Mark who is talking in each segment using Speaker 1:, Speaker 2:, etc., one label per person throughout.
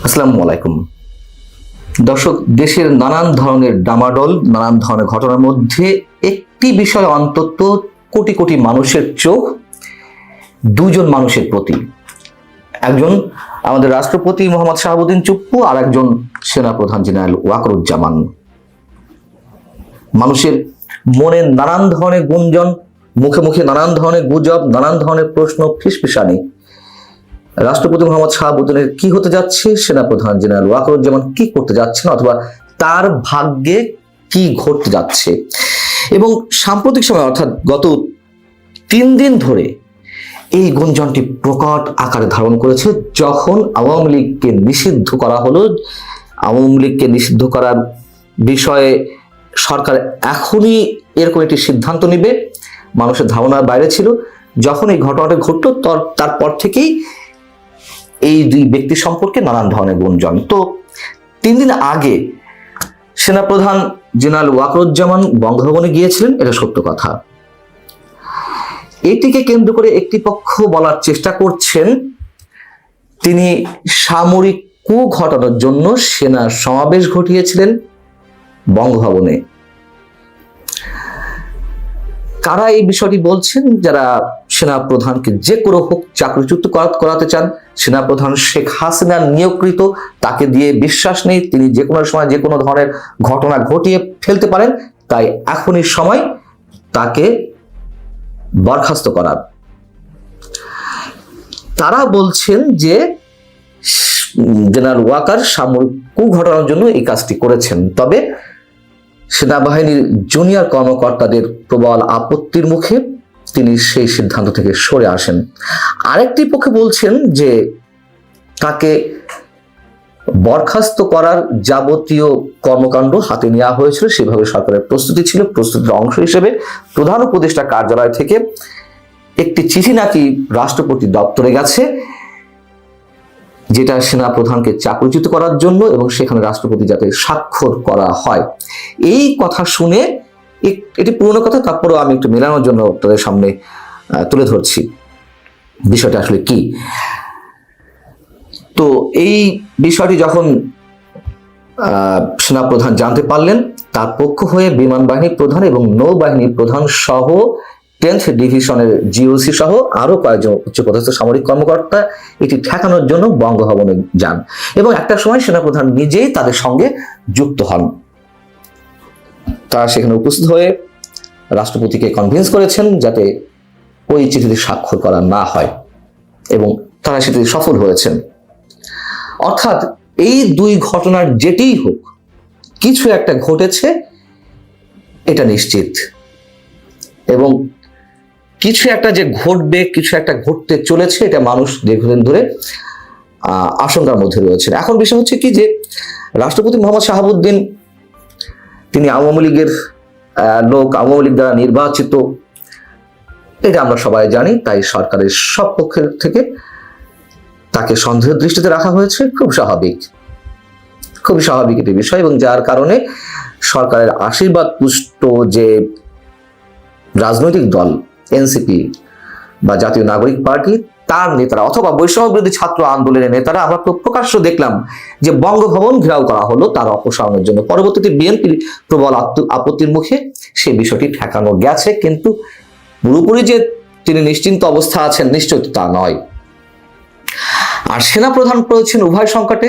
Speaker 1: আসসালামু আলাইকুম দর্শক, দেশের নানান ধরনের ডামাডোল, নানান ধরনের ঘটনার মধ্যে একটি বিষয় অন্তত কোটি কোটি মানুষের চোখ দুজন মানুষের প্রতি। একজন আমাদের রাষ্ট্রপতি মোহাম্মদ শাহাবুদ্দিন চুপ্পু, আর একজন সেনাপ্রধান জেনারেল ওয়াকারুজ্জামান। মানুষের মনে নানান ধরনের গুঞ্জন, মুখে মুখে নানান ধরনের গুজব, নানান ধরনের প্রশ্ন, ফিসফিসানি। রাষ্ট্রপতি মোহাম্মদ শাহাবুদ্দিনের কি হতে যাচ্ছে, সেনাপ্রধান জেনারেল ওয়াকারুজ্জামান কি করতে যাচ্ছেন, অথবা তার ভাগ্যে কি ঘটতে যাচ্ছে। এবং সাম্প্রতিক সময় অর্থাৎ গত 3 দিন ধরে এই গুঞ্জনটি প্রকট আকারে ধারণ করেছে। যখন আওয়ামী লীগকে নিষিদ্ধ করা হলো, আওয়ামী লীগকে নিষিদ্ধ করার বিষয়ে সরকার এখনই এরকম একটি সিদ্ধান্ত নেবে, মানুষের ধারণার বাইরে ছিল। যখন এই ঘটনাটা ঘটলো, তারপর থেকেই এই দুই ব্যক্তি সম্পর্কে নানান ধরনের গুঞ্জন। তো 3 দিন আগে সেনাপ্রধান জেনারেল ওয়াকারুজ্জামান বঙ্গভবনে গিয়েছিলেন, এটা সত্য কথা। এটিকে কেন্দ্র করে একটি পক্ষ বলার চেষ্টা করছেন তিনি সামরিক কূ ঘটানোর জন্য সেনা সমাবেশ ঘটিয়েছিলেন বঙ্গভবনে। কারা এই বিষয়টি বলছেন? যারা সেনাপ্রধানকে যে কোনো হোক চাকরিচ্যুত করাতে চান। সেনাপ্রধান শেখ হাসিনা নিয়োগকৃত, তাকে দিয়ে বিশ্বাস নেই, তিনি যে কোনো সময় যে কোনো ধরনের ঘটনা ঘটিয়ে ফেলতে পারেন। তাই এখনই সময় তাকে বরখাস্ত করার। তারা বলছেন যে জেনারেল ওয়াকার সামরিক কূ ঘটানোর জন্য এই কাজটি করেছেন। তবে সেনাবাহিনীর জুনিয়র কর্মকর্তাদের প্রবল আপত্তির মুখে তিনি সেই সিদ্ধান্ত থেকে সরে আসেন। আরেকটি পক্ষে বলছেন যে তাকে বরখাস্ত করার যাবতীয় কর্মকাণ্ড হাতে নেওয়া হয়েছিল, সেভাবে সরকারের প্রস্তুতি ছিল। প্রস্তুতির অংশ হিসেবে প্রধান উপদেষ্টা কার্যালয় থেকে একটি চিঠি নাকি রাষ্ট্রপতি দপ্তরে গেছে, যেটা সেনাপ্রধানকে চাকরিচ্যুত করার জন্য, এবং সেখানে রাষ্ট্রপতি যাতে স্বাক্ষর করা হয়। এই কথা শুনে, এটি পুরনো কথা, তারপরেও আমি একটু মেলানোর জন্য তাদের সামনে তুলে ধরছি বিষয়টা আসলে কি। তো এই বিষয়টি যখন সেনাপ্রধান জানতে পারলেন, তার পক্ষ হয়ে বিমান বাহিনী প্রধান এবং নৌবাহিনী প্রধান সহ 10th ডিভিশনের জিওসি সহ আরো কয়েকজন উচ্চপদস্থ সামরিক কর্মকর্তা এটি ঠেকানোর জন্য বঙ্গভবনে যান, এবং একটা সময় সেনাপ্রধান নিজেই তাদের সঙ্গে যুক্ত হন। তারা সেখানে উপস্থিত হয়ে রাষ্ট্রপতিকে কনভিন্স করেছেন যাতে ওই চিঠিতে স্বাক্ষর করা না হয়, এবং তারা সেটি সফল হয়েছেন। অর্থাৎ এই দুই ঘটনার যেটিই হোক, কিছু একটা ঘটেছে, এটা নিশ্চিত। এবং কিছু একটা যে ঘটবে, কিছু একটা ঘটতে চলেছে, এটা মানুষ দীর্ঘদিন ধরে আশঙ্কার মধ্যে রয়েছে। এখন বিষয় হচ্ছে কি, যে রাষ্ট্রপতি মোহাম্মদ শাহাবুদ্দিন তিনি আওয়ামী লীগের লোক, আওয়ামী লীগ দ্বারা নির্বাচিত, এটা আমরা সবাই জানি। তাই সরকারের সব পক্ষের থেকে তাকে সন্দেহের দৃষ্টিতে রাখা হয়েছে। খুবই স্বাভাবিক একটি বিষয়, এবং যার কারণে সরকারের আশীর্বাদ পুষ্ট যে রাজনৈতিক দল এনসিপি বা জাতীয় নাগরিক পার্টি, তার নেতারা অথবা বৈষম্য বিরোধী ছাত্র আন্দোলনের নেতারা, আমরা প্রকাশ্য দেখলাম যে বঙ্গভবন ঘেরাও করা হলো তার অপসারণের জন্য। পরবর্তীতে বিএনপির প্রবল আপত্তির মুখে সেই বিষয়টি ঠেকানো গেছে, কিন্তু পুরোপুরি যে তিনি নিশ্চিন্ত অবস্থা আছেন, নিশ্চয় তা নয়। আর সেনাপ্রধান পড়েছেন উভয় সংকটে,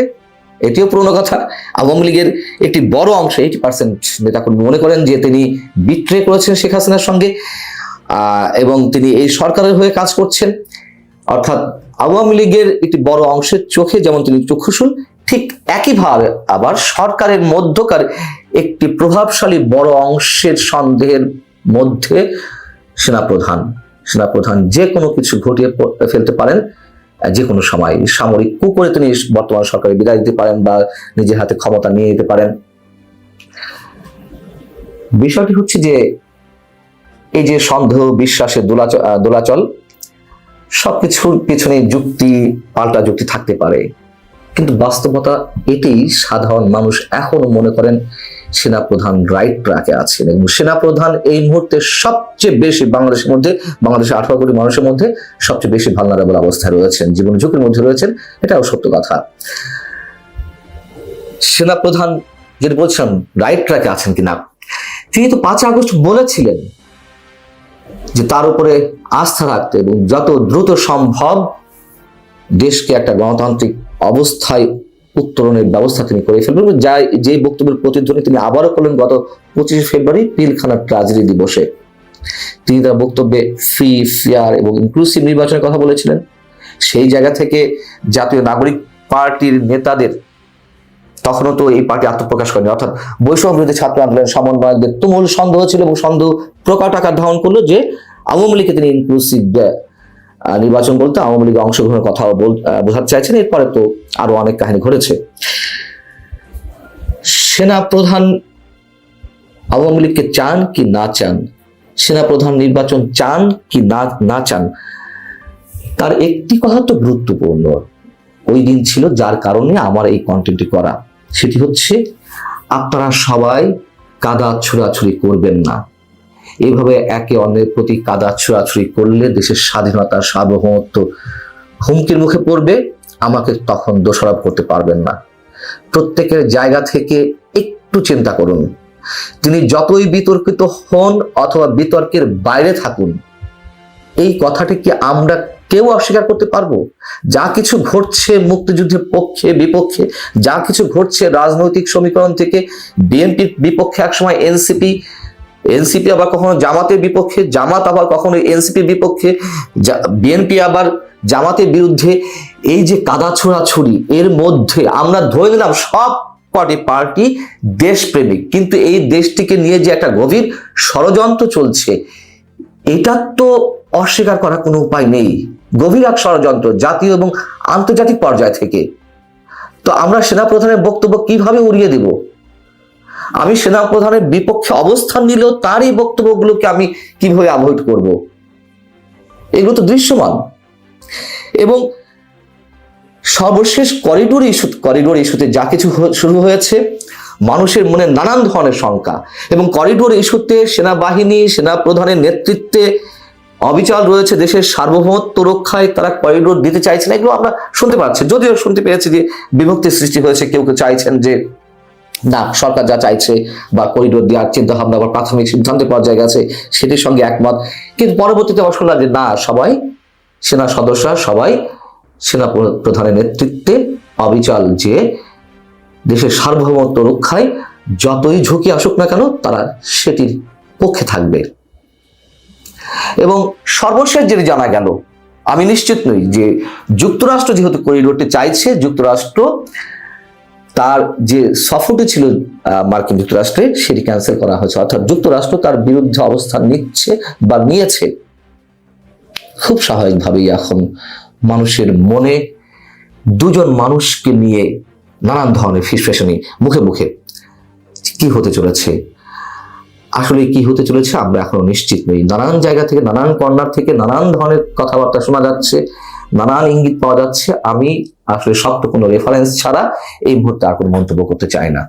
Speaker 1: এটিও পুরনো কথা। আওয়ামী লীগের একটি বড় অংশ, 80% নেতাকর্মী মনে করেন যে তিনি বিট্রে করেছেন শেখ হাসিনার সঙ্গে, এবং তিনি এই সরকারের হয়ে কাজ করছেন। অর্থাৎ আওয়ামী লীগের একটি বড় অংশের চোখে যেমন তিনি চক্ষুশূল, ঠিক একইভাবে আবার সরকারের মধ্যকার একটি প্রভাবশালী বড় অংশের সন্দেহের মধ্যে সেনাপ্রধান যে কোনো কিছু ঘটিয়ে ফেলতে পারেন যে কোনো সময়। সামরিক কূ করে তিনি বর্তমান সরকারে বিদায় দিতে পারেন, বা নিজের হাতে ক্ষমতা নিয়ে নিতে পারেন। বিষয়টি হচ্ছে যে এই যে সন্দেহ, বিশ্বাসের দোলাচল, সবকিছুর পিছনে পাল্টা যুক্তি থাকতে পারে, কিন্তু বাস্তবতা এটি, সাধারণ মানুষ এখনো মনে করেন সেনাপ্রধান রাইট ট্র্যাকে আছেন, এবং সেনাপ্রধান এই মুহূর্তে সবচেয়ে বেশি বাংলাদেশের 18 কোটি মানুষের মধ্যে সবচেয়ে বেশি ভালনারেবল অবস্থায় রয়েছেন, জীবন ঝুঁকির মধ্যে রয়েছেন। এটাও সত্য কথা। সেনাপ্রধান যেটা বলছিলাম রাইট ট্র্যাকে আছেন কিনা, তিনি তো 5 আগস্ট বলেছিলেন যে তার উপরে আস্থা রাখতে এবং যত দ্রুত সম্ভব দেশকে একটা গণতান্ত্রিক অবস্থায় উত্তরণের ব্যবস্থা তিনি করে ফেলবেন। যে বক্তব্যের প্রতিধ্বনি তিনি আবারও করলেন গত 25 ফেব্রুয়ারি পিলখানা ট্র্যাজেডি দিবসে। তিনি তার বক্তব্যে ফ্রি, ফেয়ার এবং ইনক্লুসিভ নির্বাচনের কথা বলেছিলেন। সেই জায়গা থেকে জাতীয় নাগরিক পার্টির নেতাদের, তখনও তো এই পার্টি আত্মপ্রকাশ করেনি, অর্থাৎ বৈষম্য বিরোধী ছাত্র আন্দোলনের সমন্বয়কদের তুমুল সন্দেহ ছিল এবং সন্দেহ প্রকট আকার ধারণ করলো যে আওয়ামী লীগকে তিনি ইনক্লুসিভ নির্বাচন বলতে আওয়ামী লীগের অংশগ্রহণের কথা বোঝাতে চাইছেন। এরপরে তো আরো অনেক কাহিনী ঘটেছে। সেনাপ্রধান আওয়ামী লীগকে চান কি না চান, সেনাপ্রধান নির্বাচন চান কি না চান, তার একটি কথা তো গুরুত্বপূর্ণ ওই দিন ছিল, যার কারণে আমার এই কন্টেন্টটি করা। সেটি হচ্ছে আপনারা সবাই কাদা ছোড়াছুড়ি করবেন না। এইভাবে একে অন্যের প্রতি কাদা ছোড়াছুড়ি করলে দেশের স্বাধীনতার সার্বভৌমত্ব হুমকির মুখে পড়বে। আমাকে তখন দোষারোপ করতে পারবেন না। প্রত্যেকের জায়গা থেকে একটু চিন্তা করুন। তিনি যতই বিতর্কিত হন অথবা বিতর্কের বাইরে থাকুন, এই কথাটি কি আমরা কেউ অস্বীকার করতে পারবো? যা কিছু ঘটছে মুক্তিযুদ্ধের পক্ষে বিপক্ষে, যা কিছু ঘটছে রাজনৈতিক সমীকরণ থেকে বিএনপির বিপক্ষে একসময় এনসিপি আবার কখনো জামাতের বিপক্ষে, জামাত আবার কখনো এনসিপির বিপক্ষে, বিএনপি আবার জামাতের বিরুদ্ধে, এই যে কাদা ছোড়াছুড়ি, এর মধ্যে আমরা ধরে নিলাম সব কটি পার্টি দেশপ্রেমিক, কিন্তু এই দেশটিকে নিয়ে যে একটা গভীর ষড়যন্ত্র চলছে, এটা তো অস্বীকার করার কোনো উপায় নেই। গভীর এক ষড়যন্ত্র জাতীয় এবং আন্তর্জাতিক পর্যায় থেকে। তো আমরা সেনাপ্রধানের বক্তব্য কিভাবে উড়িয়ে দেব? আমি সেনাপ্রধানের বিপক্ষে অবস্থান নিলেও তার এই বক্তব্যগুলোকে আমি কিভাবে অ্যাভয়েড করব? এগুলো তো দৃশ্যমান। এবং সর্বশেষ করিডোর ইস্যুতে যা কিছু শুরু হয়েছে, মানুষের মনে নানান ধরনের শঙ্কা, এবং করিডোর ইস্যুতে সেনাবাহিনী সেনাপ্রধানের নেতৃত্বে অবিচল রয়েছে দেশের সার্বভৌমত্ব রক্ষায়, তারা করিডোর দিতে চাইছে না, এগুলো আমরা শুনতে পাচ্ছি। যদিও শুনতে পেয়েছি যে বিভক্তির সৃষ্টি হয়েছে, কেউ কেউ চাইছেন যে না, সরকার যা চাইছে বা করিডোর দেওয়ার চিন্তা ভাবনা বা প্রাথমিক সিদ্ধান্তের পর্যায়ে গেছে, সেটির সঙ্গে একমত। কিন্তু পরবর্তীতে আবার শুনলাম যে না, সবাই সেনা সদস্যরা সবাই সেনা প্রধানের নেতৃত্বে অবিচল যে দেশের সার্বভৌমত্ব রক্ষায় যতই ঝুঁকি আসুক না কেন তারা সেটির পক্ষে থাকবে। এবং সর্বশেষ যেটি জানা গেল, আমি নিশ্চিত নই যে যুক্তরাষ্ট্র যেহেতু করিডোরটি চাইছে, যুক্তরাষ্ট্র তার যে সফরটি ছিল মার্কিন যুক্তরাষ্ট্রে সেটি ক্যান্সেল করা হয়েছে, অর্থাৎ যুক্তরাষ্ট্র তার বিরুদ্ধে অবস্থান নিচ্ছে বা নিয়েছে। খুব স্বাভাবিকভাবেই এখন মানুষের মনে দুজন মানুষকে নিয়ে নানান ধরনের ফিসফেশনি মুখে মুখে কি হতে চলেছে, আসলে কি হতে চলেছে আমরা এখনো নিশ্চিত নই। নানান জায়গা থেকে, নানান কর্নার থেকে নানান ধরনের কথাবার্তা শোনা যাচ্ছে, নানান ইঙ্গিত পাওয়া যাচ্ছে। আমি আসলে শক্ত কোনো রেফারেন্স ছাড়া এই মুহূর্তে আর কোনো মন্তব্য করতে চাই না।